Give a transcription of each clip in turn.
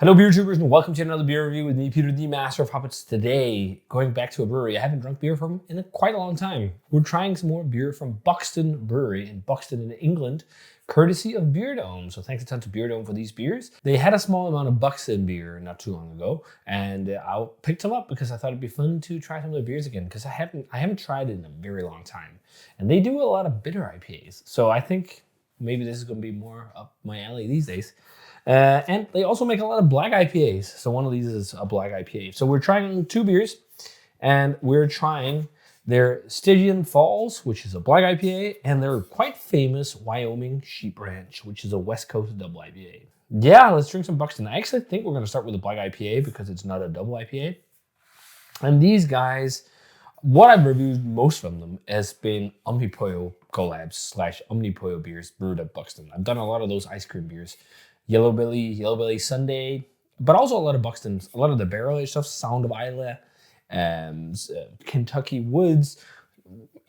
Hello beer tubers and welcome to another beer review with me, Peter, the master of Hoppets. Today, going back to a brewery I haven't drunk beer from in quite a long time. We're trying some more beer from Buxton Brewery in Buxton in England, courtesy of Beer Dome. So thanks a ton to Beer Dome for these beers. They had a small amount of Buxton beer not too long ago, and I picked them up because I thought it'd be fun to try some of their beers again because I haven't tried it in a very long time. And they do a lot of bitter IPAs, so I think maybe this is going to be more up my alley these days. And they also make a lot of black IPAs. So one of these is a black IPA. So we're trying two beers, and we're trying their Stygian Falls, which is a black IPA, and their quite famous Wyoming Sheep Ranch, which is a West Coast double IPA. Yeah, let's drink some Buxton. I actually think we're going to start with a black IPA because it's not a double IPA. And these guys, what I've reviewed most from them has been Omnipollo collabs / Omnipollo beers brewed at Buxton. I've done a lot of those ice cream beers. Yellow Belly Sunday, but also a lot of Buxton's, a lot of the barrel aged stuff, Sound of Isla, Kentucky Woods,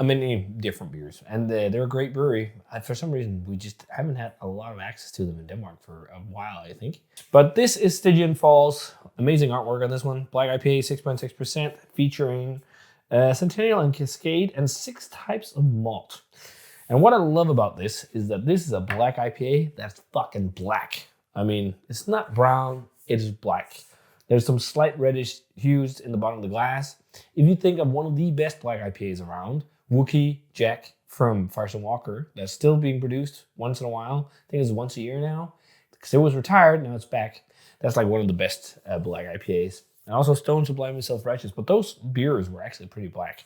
many different beers. And they're a great brewery. For some reason, we just haven't had a lot of access to them in Denmark for a while, I think. But this is Stygian Falls. Amazing artwork on this one. Black IPA, 6.6%, featuring Centennial and Cascade and 6 types of malt. And what I love about this is that this is a black IPA that's fucking black. I mean, it's not brown, it is black. There's some slight reddish hues in the bottom of the glass. If you think of one of the best black IPAs around, Wookiee Jack from Farson Walker, that's still being produced once in a while. I think it's once a year now. Because it was retired, now it's back. That's like one of the best black IPAs. And also Stone Sublime and Self-Righteous, but those beers were actually pretty black.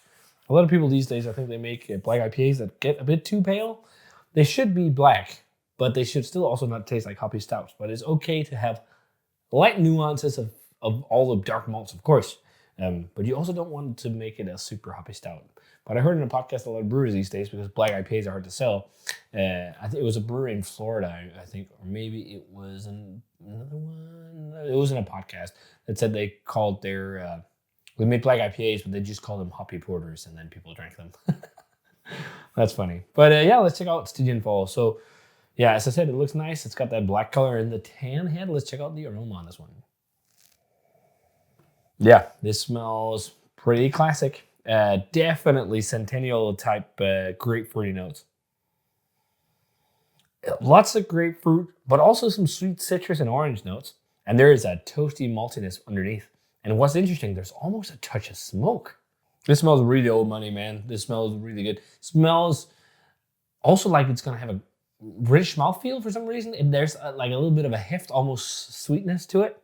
A lot of people these days, I think they make black IPAs that get a bit too pale. They should be black, but they should still also not taste like hoppy stouts. But it's okay to have light nuances of all the dark malts, of course. But you also don't want to make it a super hoppy stout. But I heard in a podcast a lot of brewers these days, because black IPAs are hard to sell. I think it was a brewery in Florida, I think, or maybe it was another one. It was in a podcast that said they called their... we made black IPAs, but they just call them hoppy porters, and then people drank them. That's funny. But yeah, let's check out Stygian Falls. So yeah, as I said, it looks nice. It's got that black color in the tan head. Let's check out the aroma on this one. Yeah, this smells pretty classic. Definitely Centennial type grapefruity notes. Lots of grapefruit, but also some sweet citrus and orange notes. And there is a toasty maltiness underneath. And what's interesting, there's almost a touch of smoke. This smells really old money, man. This smells really good. Smells also like it's going to have a rich mouthfeel for some reason. And there's like a little bit of a heft, almost sweetness to it.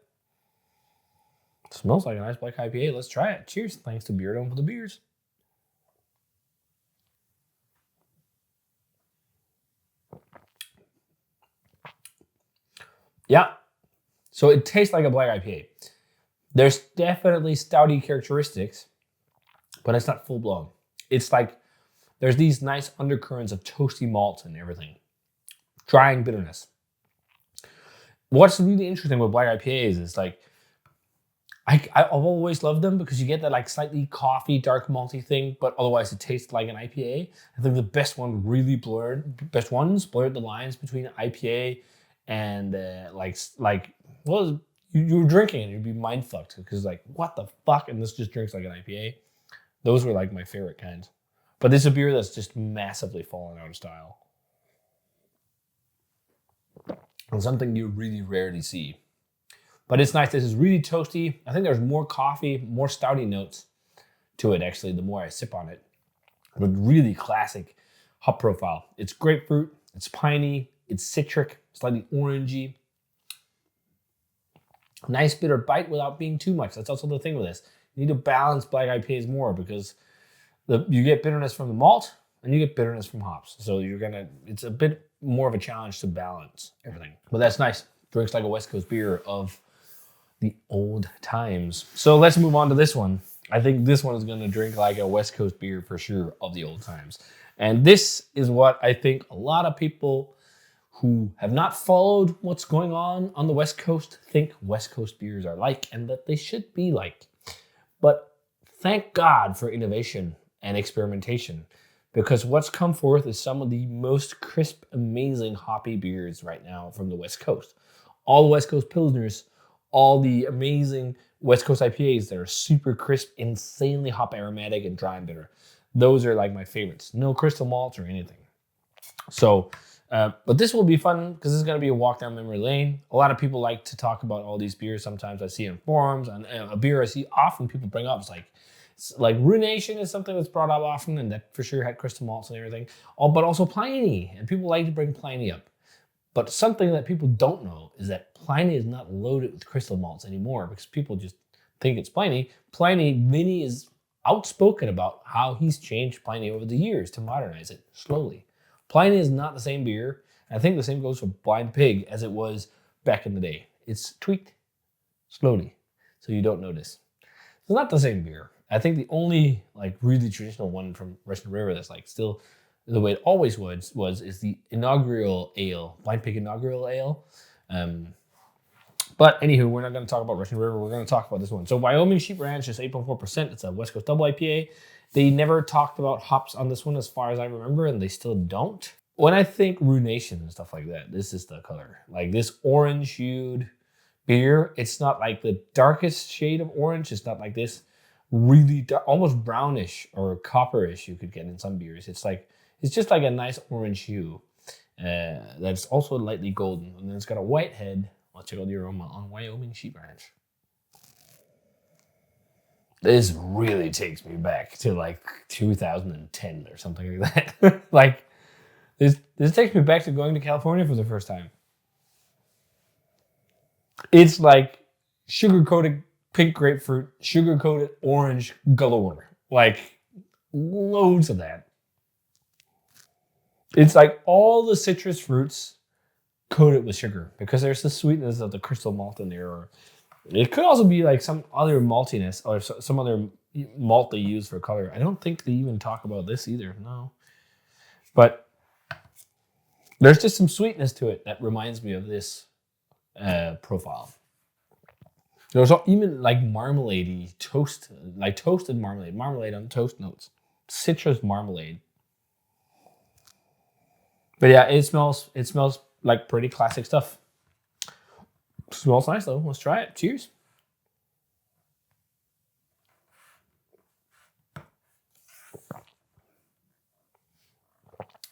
Smells like a nice black IPA. Let's try it. Cheers. Thanks to Beer Dome for the beers. Yeah. So it tastes like a black IPA. There's definitely stouty characteristics, but it's not full blown. It's like there's these nice undercurrents of toasty malt and everything. Drying bitterness. What's really interesting with black IPAs is like, I've always loved them because you get that like slightly coffee, dark malty thing, but otherwise it tastes like an IPA. I think the best ones blurred the lines between IPA and you were drinking and you'd be mind fucked because like, what the fuck? And this just drinks like an IPA. Those were like my favorite kinds. But this is a beer that's just massively fallen out of style. And something you really rarely see. But it's nice. This is really toasty. I think there's more coffee, more stouty notes to it, actually, the more I sip on it. But really classic hop profile. It's grapefruit, it's piney, it's citric, slightly orangey. Nice bitter bite without being too much. That's also the thing with this. You need to balance black IPAs more because you get bitterness from the malt and you get bitterness from hops. So it's a bit more of a challenge to balance everything. But that's nice. Drinks like a West Coast beer of the old times. So let's move on to this one. I think this one is going to drink like a West Coast beer for sure of the old times. And this is what I think a lot of people who have not followed what's going on the West Coast think West Coast beers are like and that they should be like. But thank God for innovation and experimentation, because what's come forth is some of the most crisp, amazing hoppy beers right now from the West Coast. All the West Coast Pilsners all the amazing West Coast IPAs that are super crisp, insanely hop aromatic, and dry and bitter. Those are like my favorites. No crystal malts or anything. So, but this will be fun because this is going to be a walk down memory lane. A lot of people like to talk about all these beers. Sometimes I see in forums, and a beer I see often people bring up is like Ruination is something that's brought up often, and that for sure had crystal malts and everything. But also Pliny, and people like to bring Pliny up. But something that people don't know is that Pliny is not loaded with crystal malts anymore because people just think it's Pliny. Vinny is outspoken about how he's changed Pliny over the years to modernize it slowly. Pliny is not the same beer. And I think the same goes for Blind Pig as it was back in the day. It's tweaked slowly, so you don't notice. It's not the same beer. I think the only like really traditional one from Russian River that's like still the way it always was is the inaugural ale, Blind Pig inaugural ale. But anywho, we're not going to talk about Russian River. We're going to talk about this one. So Wyoming Sheep Ranch is 8.4%. It's a West Coast double IPA. They never talked about hops on this one as far as I remember, and they still don't. When I think Ruination and stuff like that, this is the color. Like this orange hued beer, it's not like the darkest shade of orange. It's not like this really dark, almost brownish or copperish you could get in some beers. It's just like a nice orange hue that's also lightly golden. And then it's got a white head. Let's check out the aroma on Wyoming Sheep Ranch. This really takes me back to like 2010 or something like that. Like this takes me back to going to California for the first time. It's like sugar-coated pink grapefruit, sugar-coated orange galore. Like loads of that. It's like all the citrus fruits coated with sugar because there's the sweetness of the crystal malt in there. Or it could also be like some other maltiness or some other malt they use for color. I don't think they even talk about this either. No. But there's just some sweetness to it that reminds me of this profile. There's even like marmalade-y toast, like toasted marmalade on toast notes, citrus marmalade. But yeah, it smells like pretty classic stuff. Smells nice though. Let's try it. Cheers.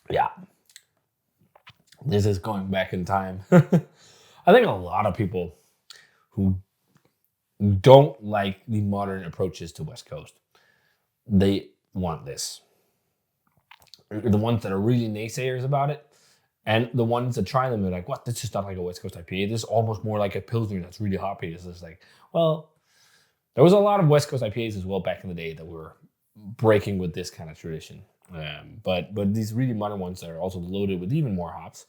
Yeah. This is going back in time. I think a lot of people who don't like the modern approaches to West Coast, they want this. The ones that are really naysayers about it, and the ones that try them are like, what? This is not like a West Coast IPA. This is almost more like a Pilsner that's really hoppy. It's just like, well, there was a lot of West Coast IPAs as well back in the day that were breaking with this kind of tradition. But these really modern ones that are also loaded with even more hops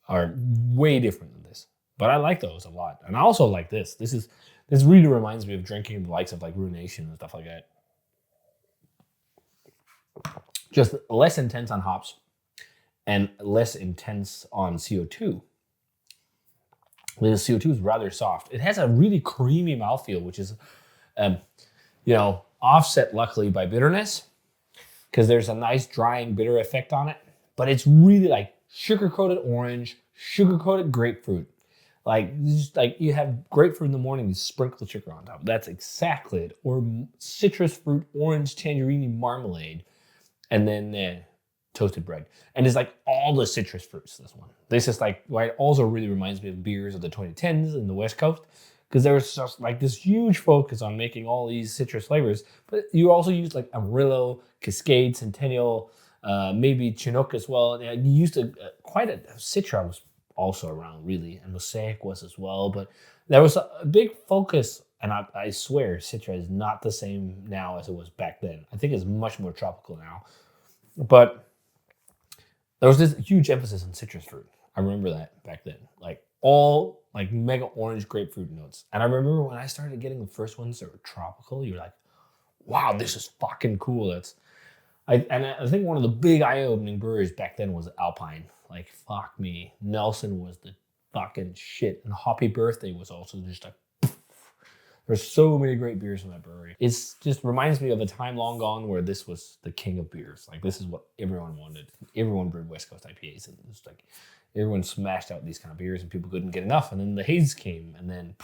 are way different than this. But I like those a lot. And I also like this. This really reminds me of drinking the likes of like Ruination and stuff like that. Just less intense on hops and less intense on CO2. The CO2 is rather soft. It has a really creamy mouthfeel, which is, offset luckily by bitterness because there's a nice drying bitter effect on it. But it's really like sugar-coated orange, sugar-coated grapefruit. Like you have grapefruit in the morning, you sprinkle sugar on top. That's exactly it. Or citrus fruit, orange, tangerine marmalade. And then toasted bread. And it's like all the citrus fruits, this one. This is like, why it also really reminds me of beers of the 2010s in the West Coast. Because there was just like this huge focus on making all these citrus flavors. But you also use like Amarillo, Cascade, Centennial, maybe Chinook as well. And you used quite a Citra was also around really. And Mosaic was as well. But there was a big focus. And I swear, Citra is not the same now as it was back then. I think it's much more tropical now. But there was this huge emphasis on citrus fruit. I remember that back then. Like all like mega orange grapefruit notes. And I remember when I started getting the first ones that were tropical, you're like, wow, this is fucking cool. I think one of the big eye-opening breweries back then was Alpine. Like, fuck me. Nelson was the fucking shit. And Hoppy Birthday was also just like, there's so many great beers from that brewery. It just reminds me of a time long gone where this was the king of beers. Like this is what everyone wanted. Everyone brewed West Coast IPAs, and everyone smashed out these kind of beers and people couldn't get enough. And then the haze came and then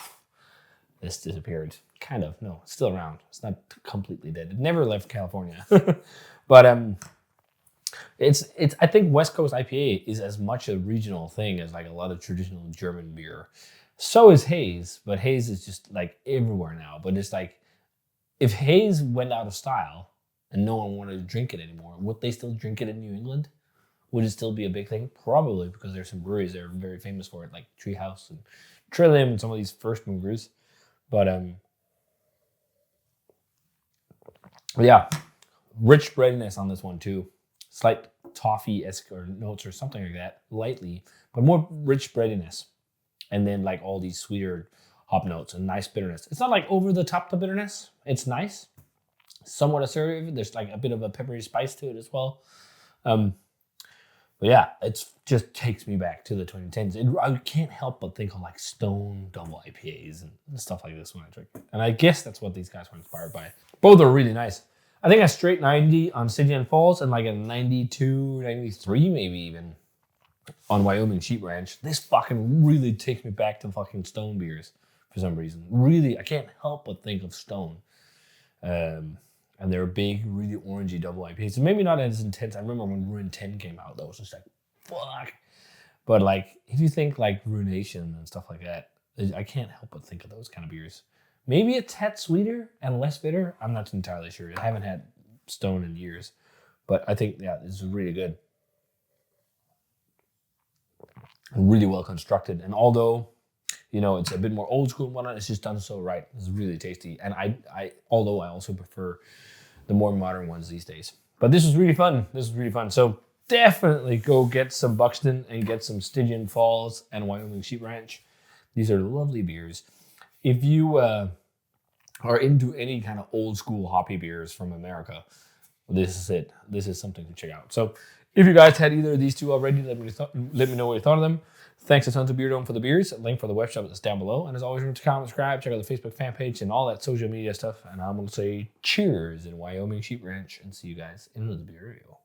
this disappeared. Kind of. No, it's still around. It's not completely dead. It never left California. But it's I think West Coast IPA is as much a regional thing as like a lot of traditional German beer. So is haze, but haze is just like everywhere now. But it's like if haze went out of style and no one wanted to drink it anymore, would they still drink it in New England? Would it still be a big thing? Probably, because there's some breweries that are very famous for it, like Treehouse and Trillium and some of these first movers. But yeah, rich breadiness on this one too. Slight toffee-esque or notes or something like that, lightly, but more rich breadiness. And then like all these sweeter hop notes and nice bitterness. It's not like over the top the bitterness. It's nice, somewhat assertive. There's like a bit of a peppery spice to it as well. But yeah, it just takes me back to the 2010s. I can't help but think of like Stone double IPAs and stuff like this when I drink it. And I guess that's what these guys were inspired by. Both are really nice. I think a straight 90 on Stygian Falls and like a 92, 93 maybe even on Wyoming Sheep Ranch. This fucking really takes me back to fucking Stone beers for some reason. Really, I can't help but think of Stone. And they're big, really orangey double IPAs. So maybe not as intense. I remember when Ruin 10 came out, that was just like, fuck. But like, if you think like Ruination and stuff like that, I can't help but think of those kind of beers. Maybe a tad sweeter and less bitter. I'm not entirely sure. I haven't had Stone in years. But I think, yeah, this is really good. And really well constructed. And although, you know, it's a bit more old school and whatnot, it's just done so right. It's really tasty. And although I also prefer the more modern ones these days. But this was really fun. This was really fun. So definitely go get some Buxton and get some Stygian Falls and Wyoming Sheep Ranch. These are lovely beers. If you are into any kind of old school hoppy beers from America, this is it. This is something to check out. So if you guys had either of these two already, let me know what you thought of them. Thanks a ton to Beer Dome for the beers. A link for the web shop is down below. And as always, remember to comment, subscribe, check out the Facebook fan page and all that social media stuff. And I'm going to say cheers in Wyoming Sheep Ranch and see you guys in the beer review.